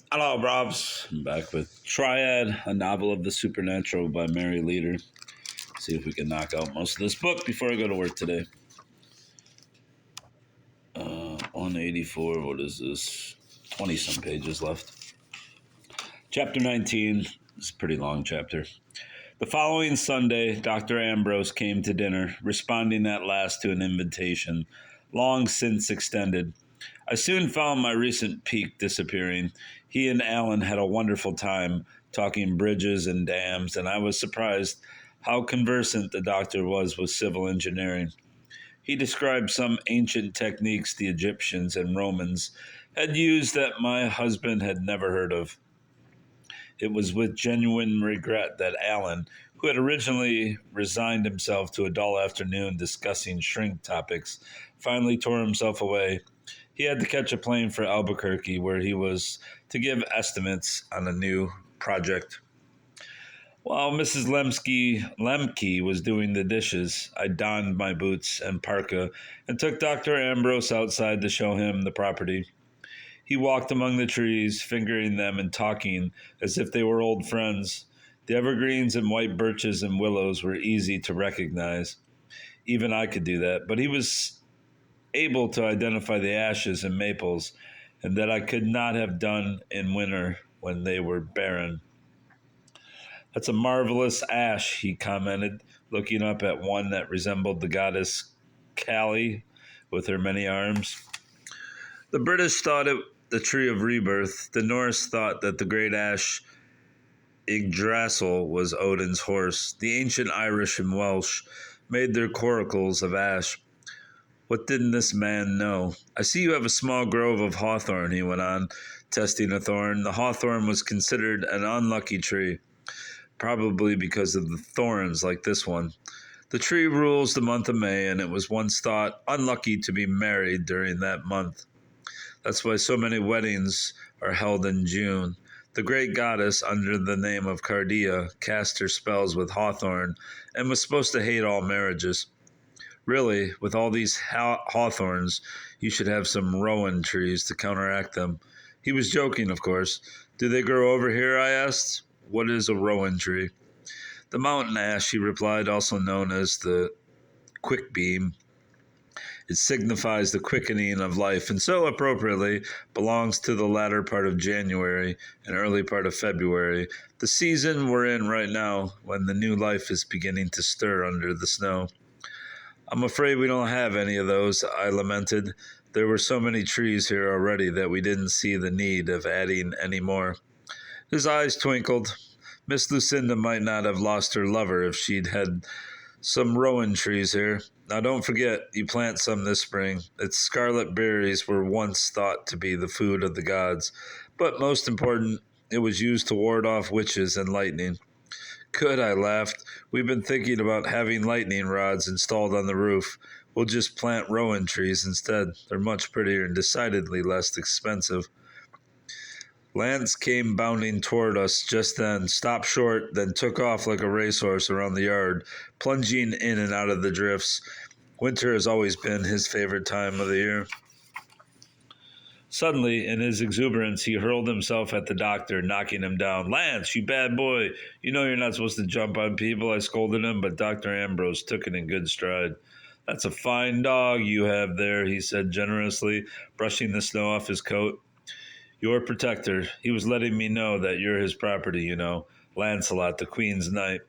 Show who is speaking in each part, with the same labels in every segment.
Speaker 1: Hello, Robs. I'm back with Triad, a novel of the supernatural by Mary Leader. See if we can knock out most of this book before I go to work today. 184, what is this? 20 some pages left. Chapter 19. It's a pretty long chapter. The following Sunday, Dr. Ambrose came to dinner, responding at last to an invitation, long since extended. I soon found my recent pique disappearing. He and Alan had a wonderful time talking bridges and dams, and I was surprised how conversant the doctor was with civil engineering. He described some ancient techniques the Egyptians and Romans had used that my husband had never heard of. It was with genuine regret that Alan, who had originally resigned himself to a dull afternoon discussing shrink topics, finally tore himself away. He had to catch a plane for Albuquerque, where he was to give estimates on a new project. While Mrs. Lemke was doing the dishes, I donned my boots and parka and took Dr. Ambrose outside to show him the property. He walked among the trees, fingering them and talking as if they were old friends. The evergreens and white birches and willows were easy to recognize. Even I could do that, but he was able to identify the ashes and maples, and that I could not have done in winter when they were barren. That's a marvelous ash, he commented, looking up at one that resembled the goddess Kali with her many arms. The British thought it the tree of rebirth. The Norse thought that the great ash Yggdrasil was Odin's horse. The ancient Irish and Welsh made their coracles of ash. What didn't this man know? I see you have a small grove of hawthorn, he went on, testing a thorn. The hawthorn was considered an unlucky tree, probably because of the thorns like this one. The tree rules the month of May, and it was once thought unlucky to be married during that month. That's why so many weddings are held in June. The great goddess, under the name of Cardia, cast her spells with hawthorn and was supposed to hate all marriages. Really, with all these hawthorns, you should have some rowan trees to counteract them. He was joking, of course. Do they grow over here, I asked. What is a rowan tree? The mountain ash, he replied, also known as the quickbeam. It signifies the quickening of life, and so appropriately belongs to the latter part of January and early part of February, the season we're in right now, when the new life is beginning to stir under the snow. I'm afraid we don't have any of those, I lamented. There were so many trees here already that we didn't see the need of adding any more. His eyes twinkled. Miss Lucinda might not have lost her lover if she'd had some rowan trees here. Now don't forget, you plant some this spring. Its scarlet berries were once thought to be the food of the gods, but most important, it was used to ward off witches and lightning. Good, I laughed. We've been thinking about having lightning rods installed on the roof. We'll just plant rowan trees instead. They're much prettier and decidedly less expensive. Lance came bounding toward us just then, stopped short, then took off like a racehorse around the yard, plunging in and out of the drifts. Winter has always been his favorite time of the year. Suddenly, in his exuberance, he hurled himself at the doctor, knocking him down. Lance, you bad boy. You know you're not supposed to jump on people, I scolded him, but Dr. Ambrose took it in good stride. That's a fine dog you have there, he said generously, brushing the snow off his coat. Your protector. He was letting me know that you're his property, you know. Lancelot, the Queen's knight.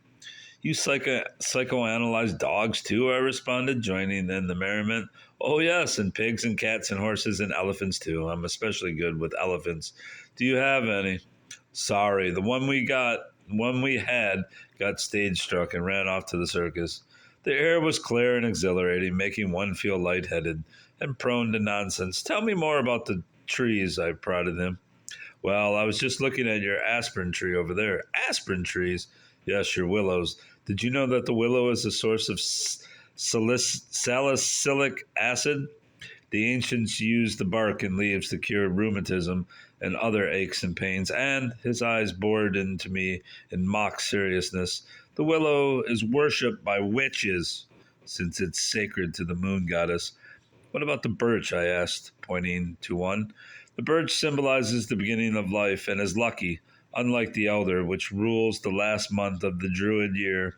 Speaker 1: You psychoanalyze dogs too, I responded, joining in the merriment. Oh yes, and pigs and cats and horses and elephants too. I'm especially good with elephants. Do you have any? Sorry, the one we had got stage struck and ran off to the circus. The air was clear and exhilarating, making one feel lightheaded and prone to nonsense. Tell me more about the trees, I prodded him. Well, I was just looking at your aspen tree over there. Aspen trees? Yes, your willows. Did you know that the willow is a source of salicylic acid? The ancients used the bark and leaves to cure rheumatism and other aches and pains, and his eyes bored into me in mock seriousness. The willow is worshipped by witches, since it's sacred to the moon goddess. What about the birch? I asked, pointing to one. The birch symbolizes the beginning of life and is lucky, unlike the elder, which rules the last month of the Druid year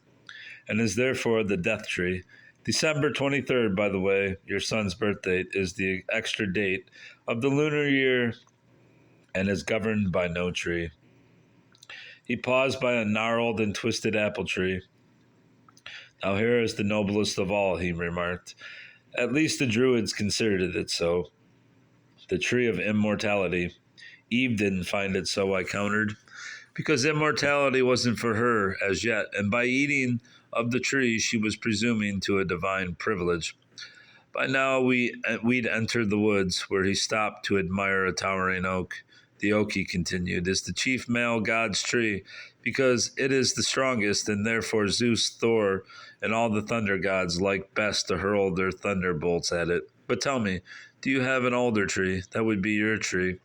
Speaker 1: and is therefore the death tree. December 23rd, by the way, your son's birthday, is the extra date of the lunar year and is governed by no tree. He paused by a gnarled and twisted apple tree. Now here is the noblest of all, he remarked. At least the Druids considered it so. The tree of immortality. Eve didn't find it so, I countered, because immortality wasn't for her as yet, and by eating of the tree she was presuming to a divine privilege. By now we'd entered the woods, where he stopped to admire a towering oak. The oak, he continued, is the chief male god's tree, because it is the strongest, and therefore Zeus, Thor, and all the thunder gods like best to hurl their thunderbolts at it. But tell me, do you have an alder tree? That would be your tree.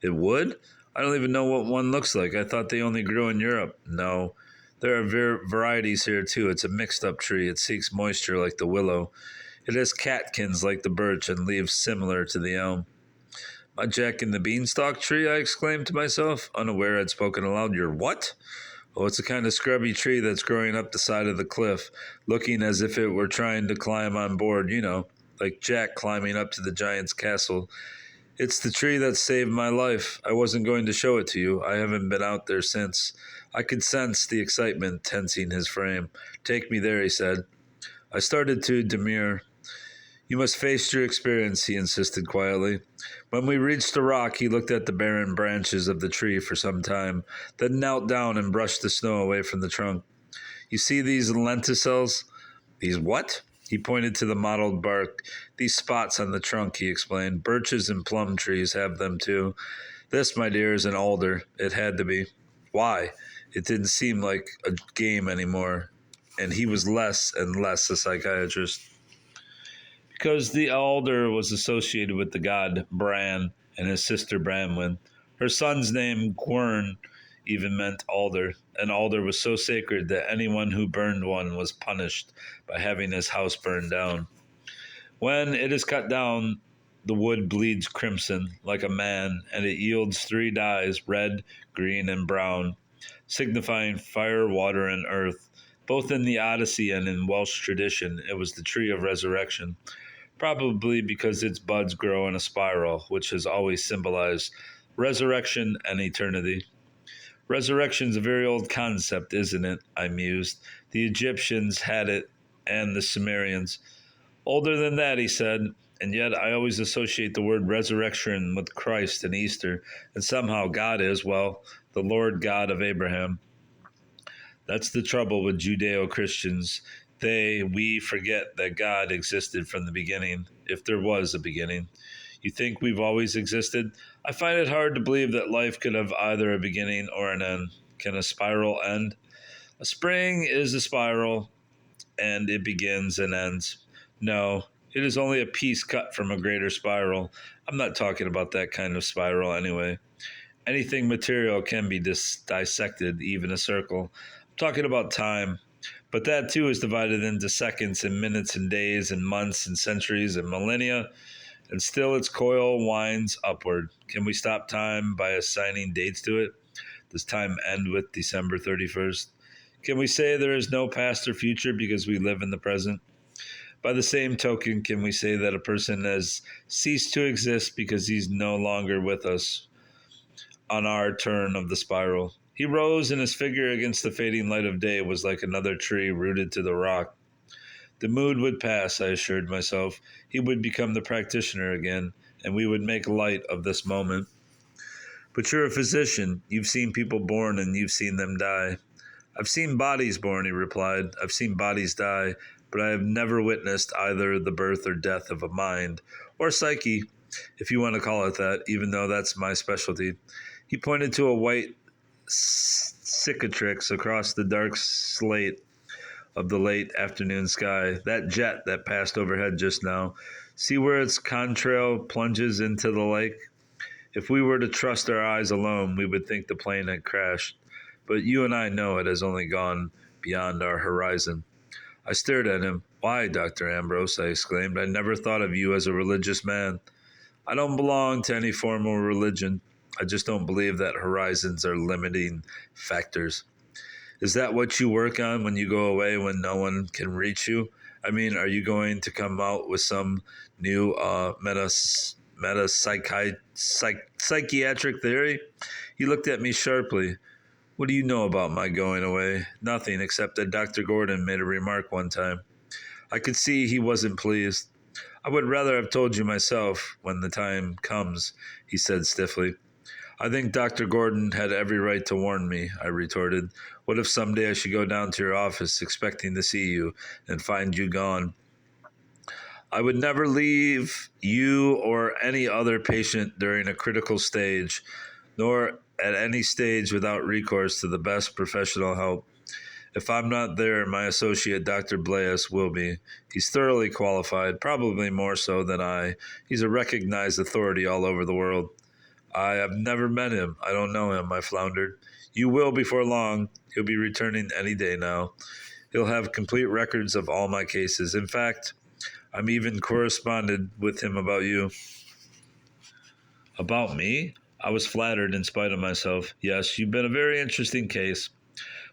Speaker 1: It would? I don't even know what one looks like. I thought they only grew in Europe. No, there are varieties here too. It's a mixed-up tree. It seeks moisture like the willow. It has catkins like the birch and leaves similar to the elm. My Jack and the Beanstalk tree, I exclaimed to myself, unaware I'd spoken aloud. Your what? Oh, it's a kind of scrubby tree that's growing up the side of the cliff, looking as if it were trying to climb on board, like Jack climbing up to the giant's castle. It's the tree that saved my life. I wasn't going to show it to you. I haven't been out there since. I could sense the excitement tensing his frame. Take me there, he said. I started to demur. You must face your experience, he insisted quietly. When we reached the rock, he looked at the barren branches of the tree for some time, then knelt down and brushed the snow away from the trunk. You see these lenticels? These what? He pointed to the mottled bark. These spots on the trunk, he explained. Birches and plum trees have them too. This, my dear, is an alder. It had to be. Why? It didn't seem like a game anymore, and he was less and less a psychiatrist. Because the alder was associated with the god Bran and his sister Branwen. Her son's name, Gwern, even meant alder. An alder was so sacred that anyone who burned one was punished by having his house burned down. When it is cut down, the wood bleeds crimson like a man, and it yields 3 dyes, red, green, and brown, signifying fire, water, and earth. Both in the Odyssey and in Welsh tradition, it was the tree of resurrection, probably because its buds grow in a spiral, which has always symbolized resurrection and eternity. Resurrection's a very old concept, isn't it? I mused. The Egyptians had it, and the Sumerians. Older than that, he said, and yet I always associate the word resurrection with Christ and Easter, and somehow God is, well, the Lord God of Abraham. That's the trouble with Judeo-Christians. We forget that God existed from the beginning, if there was a beginning. You think we've always existed? I find it hard to believe that life could have either a beginning or an end. Can a spiral end? A spring is a spiral, and it begins and ends. No, it is only a piece cut from a greater spiral. I'm not talking about that kind of spiral anyway. Anything material can be dissected, even a circle. I'm talking about time. But that too is divided into seconds and minutes and days and months and centuries and millennia, and still its coil winds upward. Can we stop time by assigning dates to it? Does time end with December 31st? Can we say there is no past or future because we live in the present? By the same token, can we say that a person has ceased to exist because he's no longer with us on our turn of the spiral? He rose, and his figure against the fading light of day was like another tree rooted to the rock. The mood would pass, I assured myself. He would become the practitioner again, and we would make light of this moment. But you're a physician. You've seen people born, and you've seen them die. I've seen bodies born, he replied. I've seen bodies die, but I have never witnessed either the birth or death of a mind, or psyche, if you want to call it that, even though that's my specialty. He pointed to a white cicatrix across the dark slate of the late afternoon sky, that jet that passed overhead just now. See where its contrail plunges into the lake? If we were to trust our eyes alone, we would think the plane had crashed. But you and I know it has only gone beyond our horizon. I stared at him. Why, Dr. Ambrose, I exclaimed. I never thought of you as a religious man. I don't belong to any formal religion. I just don't believe that horizons are limiting factors. Is that what you work on when you go away when no one can reach you? I mean, are you going to come out with some new psychiatric theory? He looked at me sharply. What do you know about my going away? Nothing, except that Dr. Gordon made a remark one time. I could see he wasn't pleased. I would rather have told you myself when the time comes, he said stiffly. I think Dr. Gordon had every right to warn me, I retorted. What if someday I should go down to your office expecting to see you and find you gone? I would never leave you or any other patient during a critical stage, nor at any stage without recourse to the best professional help. If I'm not there, my associate, Dr. Blaise, will be. He's thoroughly qualified, probably more so than I. He's a recognized authority all over the world. I have never met him. I don't know him, I floundered. You will before long. He'll be returning any day now. He'll have complete records of all my cases. In fact, I'm even corresponded with him about you. About me? I was flattered in spite of myself. Yes, you've been a very interesting case.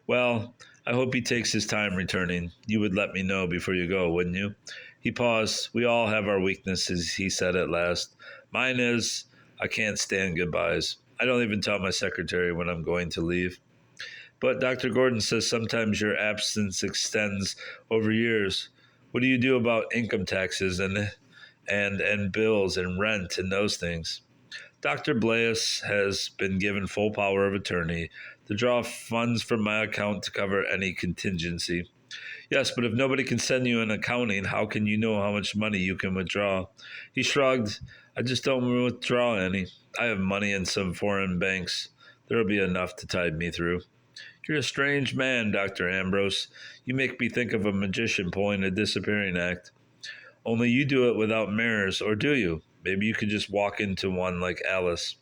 Speaker 1: Well, I hope he takes his time returning. You would let me know before you go, wouldn't you? He paused. We all have our weaknesses, he said at last. Mine is, I can't stand goodbyes. I don't even tell my secretary when I'm going to leave. But Dr. Gordon says sometimes your absence extends over years. What do you do about income taxes and bills and rent and those things? Dr. Blaise has been given full power of attorney to draw funds from my account to cover any contingency. Yes, but if nobody can send you an accounting, how can you know how much money you can withdraw? He shrugged. I just don't withdraw any. I have money in some foreign banks. There'll be enough to tide me through. You're a strange man, Dr. Ambrose. You make me think of a magician pulling a disappearing act. Only you do it without mirrors, or do you? Maybe you could just walk into one like Alice.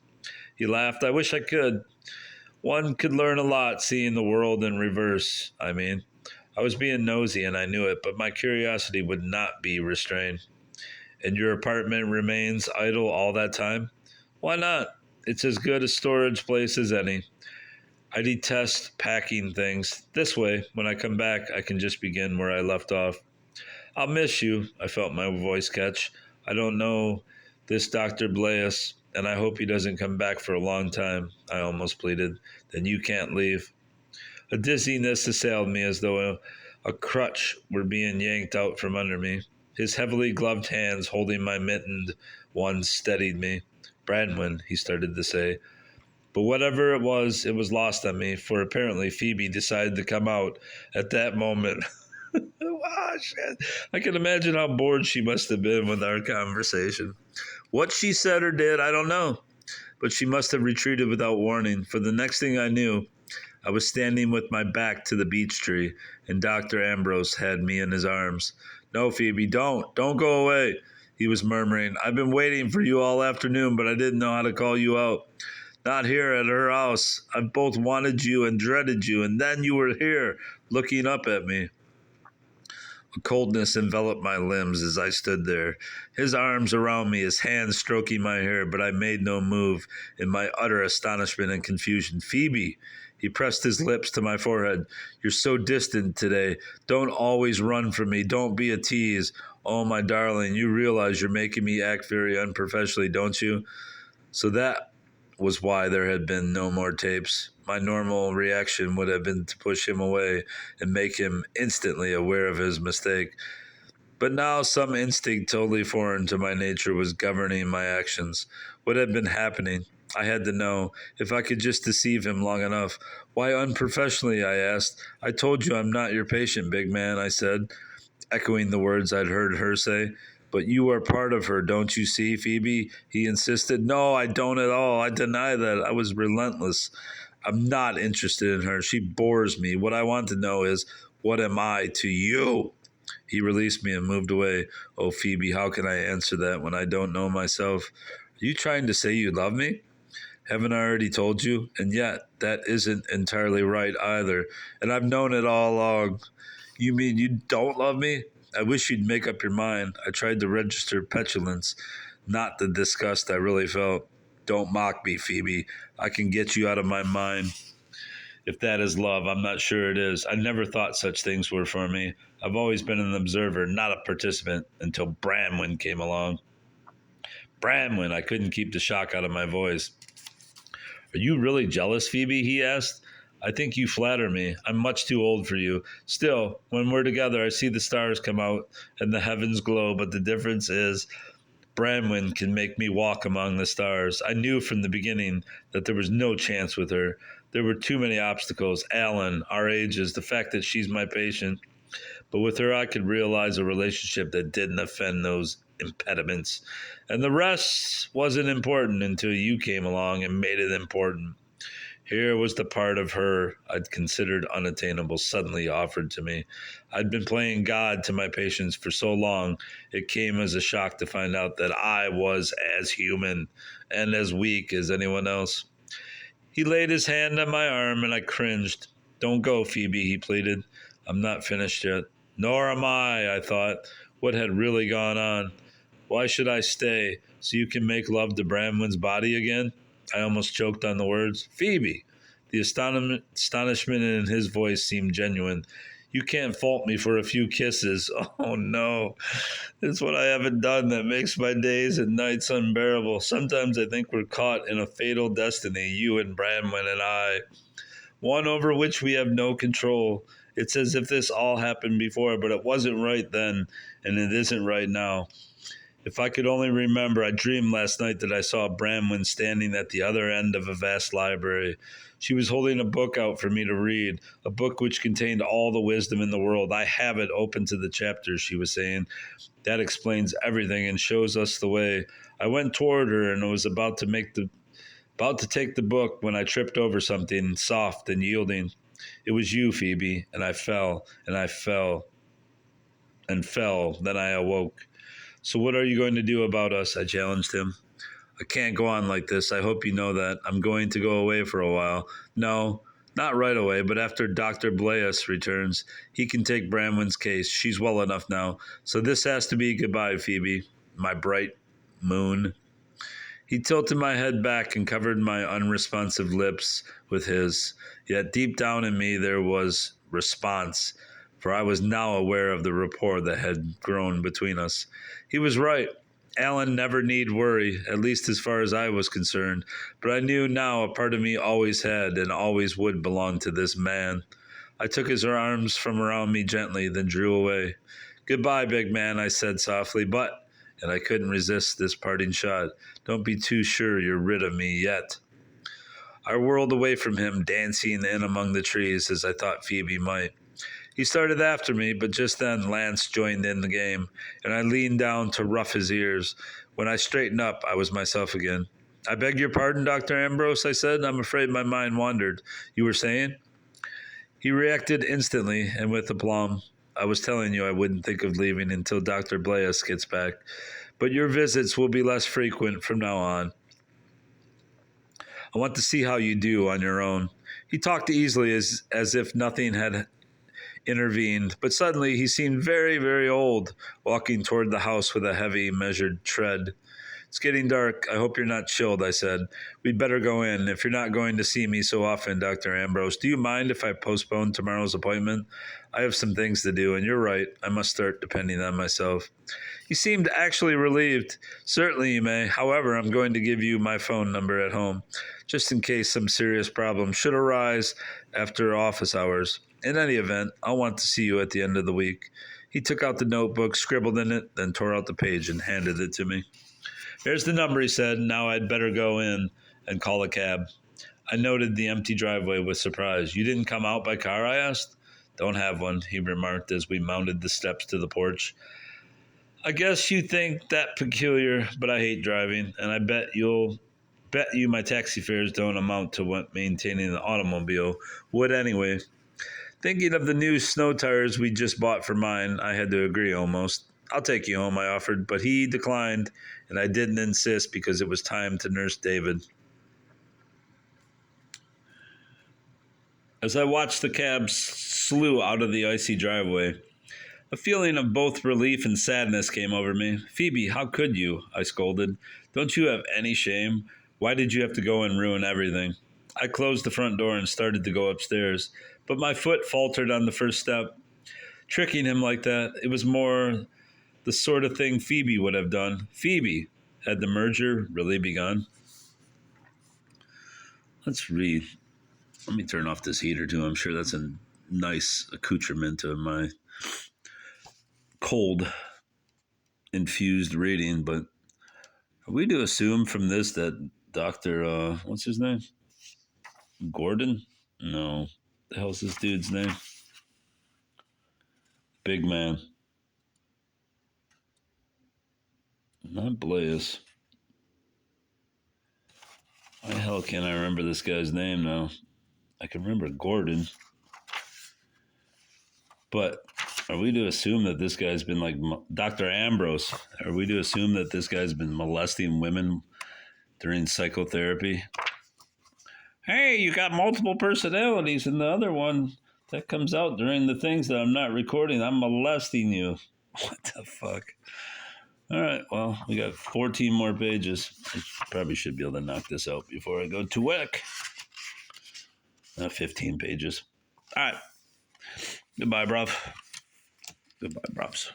Speaker 1: He laughed. I wish I could. One could learn a lot seeing the world in reverse, I mean. I was being nosy and I knew it, but my curiosity would not be restrained. And your apartment remains idle all that time? Why not? It's as good a storage place as any. I detest packing things. This way, when I come back, I can just begin where I left off. I'll miss you, I felt my voice catch. I don't know this Dr. Blaise, and I hope he doesn't come back for a long time, I almost pleaded. Then you can't leave. A dizziness assailed me as though a crutch were being yanked out from under me. His heavily gloved hands holding my mittened one steadied me. Brandwin, he started to say. But whatever it was lost on me, for apparently Phoebe decided to come out at that moment. Wow, shit. I can imagine how bored she must have been with our conversation. What she said or did, I don't know. But she must have retreated without warning, for the next thing I knew, I was standing with my back to the beech tree, and Dr. Ambrose had me in his arms. No, Phoebe, don't go away, he was murmuring. I've been waiting for you all afternoon, but I didn't know how to call you out. Not here at her house. I've both wanted you and dreaded you, and then you were here, looking up at me. A coldness enveloped my limbs as I stood there, his arms around me, his hands stroking my hair, but I made no move in my utter astonishment and confusion. Phoebe, he pressed his lips to my forehead. You're so distant today. Don't always run from me. Don't be a tease. Oh, my darling, you realize you're making me act very unprofessionally, don't you? So that was why there had been no more tapes. My normal reaction would have been to push him away and make him instantly aware of his mistake. But now some instinct totally foreign to my nature was governing my actions. What had been happening? I had to know. If I could just deceive him long enough. Why unprofessionally, I asked. I told you I'm not your patient, big man, I said, echoing the words I'd heard her say. But you are part of her, don't you see, Phoebe? He insisted. No, I don't at all. I deny that. I was relentless. I'm not interested in her. She bores me. What I want to know is, what am I to you? He released me and moved away. Oh, Phoebe, how can I answer that when I don't know myself? Are you trying to say you love me? Haven't I already told you? And yet, that isn't entirely right either. And I've known it all along. You mean you don't love me? I wish you'd make up your mind. I tried to register petulance. not the disgust I really felt. Don't mock me, Phoebe. I can get you out of my mind. If that is love, I'm not sure it is. I never thought such things were for me. I've always been an observer, not a participant, until Bramwin came along. Bramwin, I couldn't keep the shock out of my voice. Are you really jealous, Phoebe? He asked. I think you flatter me. I'm much too old for you. Still, when we're together, I see the stars come out and the heavens glow, but the difference is Bramwin can make me walk among the stars. I knew from the beginning that there was no chance with her. There were too many obstacles. Alan, our ages, the fact that she's my patient. But with her, I could realize a relationship that didn't offend those impediments. And the rest wasn't important until you came along and made it important. Here was the part of her I'd considered unattainable suddenly offered to me. I'd been playing God to my patients for so long, it came as a shock to find out that I was as human and as weak as anyone else. He laid his hand on my arm and I cringed. Don't go, Phoebe, he pleaded. I'm not finished yet. Nor am I thought. What had really gone on? Why should I stay? So you can make love to Bramwin's body again? I almost choked on the words. Phoebe! The astonishment in his voice seemed genuine. You can't fault me for a few kisses. Oh no. It's what I haven't done that makes my days and nights unbearable. Sometimes I think we're caught in a fatal destiny, you and Bramwin and I. One over which we have no control. It's as if this all happened before, but it wasn't right then, and it isn't right now. If I could only remember, I dreamed last night that I saw Bramwin standing at the other end of a vast library. She was holding a book out for me to read, a book which contained all the wisdom in the world. I have it open to the chapters, she was saying. That explains everything and shows us the way. I went toward her and was about to take the book when I tripped over something soft and yielding. It was you, Phoebe, and I fell, and I fell, and fell. Then I awoke. So what are you going to do about us? I challenged him. I can't go on like this. I hope you know that. I'm going to go away for a while. No, not right away, but after Dr. Blaius returns, he can take Bramwin's case. She's well enough now. So this has to be goodbye, Phoebe, my bright moon. He tilted my head back and covered my unresponsive lips with his. Yet deep down in me there was response, for I was now aware of the rapport that had grown between us. He was right. Alan never need worry, at least as far as I was concerned, but I knew now a part of me always had and always would belong to this man. I took his arms from around me gently, then drew away. Goodbye, big man, I said softly, and I couldn't resist this parting shot. Don't be too sure you're rid of me yet. I whirled away from him, dancing in among the trees as I thought Phoebe might. He started after me, but just then Lance joined in the game, and I leaned down to rough his ears. When I straightened up, I was myself again. I beg your pardon, Dr. Ambrose, I said. I'm afraid my mind wandered. You were saying? He reacted instantly and with aplomb. I was telling you I wouldn't think of leaving until Dr. Blaius gets back, but your visits will be less frequent from now on. I want to see how you do on your own. He talked easily as if nothing had intervened, but suddenly he seemed very, very old, walking toward the house with a heavy, measured tread. It's getting dark. I hope you're not chilled, I said. We'd better go in. If you're not going to see me so often, Dr. Ambrose, do you mind if I postpone tomorrow's appointment? I have some things to do, and you're right. I must start depending on myself. He seemed actually relieved. Certainly you may. However, I'm going to give you my phone number at home, just in case some serious problem should arise after office hours. In any event, I'll want to see you at the end of the week. He took out the notebook, scribbled in it, then tore out the page and handed it to me. Here's the number, he said. Now I'd better go in and call a cab. I noted the empty driveway with surprise. You didn't come out by car, I asked. Don't have one, he remarked as we mounted the steps to the porch. I guess you think that peculiar, but I hate driving, and I bet you my taxi fares don't amount to what maintaining an automobile would anyway. Thinking of the new snow tires we just bought for mine, I had to agree almost. I'll take you home, I offered, but he declined, and I didn't insist because it was time to nurse David. As I watched the cab slew out of the icy driveway, A feeling of both relief and sadness came over me. Phoebe, how could you? I scolded. Don't you have any shame? Why did you have to go and ruin everything? I closed the front door and started to go upstairs, but my foot faltered on the first step. Tricking him like that, it was more the sort of thing Phoebe would have done. Phoebe, had the merger really begun? Let's read. Let me turn off this heater too. I'm sure that's a nice accoutrement to my cold infused reading, but are we to assume from this that Dr. What's his name? Gordon? No. The hell's this dude's name? Big man. Not Blaze. Why the hell can't I remember this guy's name now? I can remember Gordon. But are we to assume that this guy's been like Dr. Ambrose? Are we to assume that this guy's been molesting women during psychotherapy? Hey, you got multiple personalities, and the other one that comes out during the things that I'm not recording, I'm molesting you. What the fuck? All right, well, we got 14 more pages. I probably should be able to knock this out before I go to work. 15 pages. All right. Goodbye, bruv. Goodbye, bruvs.